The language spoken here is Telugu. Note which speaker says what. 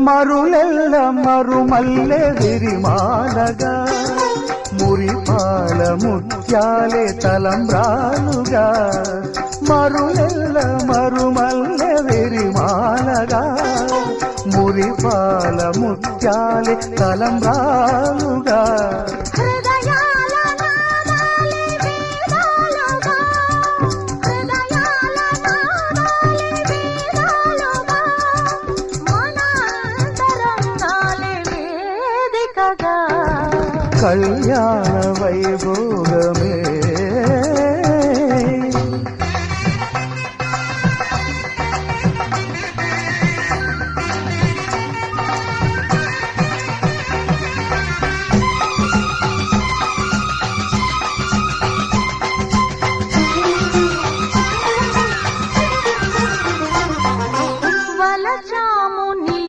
Speaker 1: మరులెల్ల మరుమల్లె విరిమాలగా మురిపాల ముత్యాలే తలంబ్రాలుగా మరులెల్ల మరుమల్లె విరిమాలగా మురిపాల ముత్యాలే తలంబ్రాలుగా కళ్యాణ వైభోగమే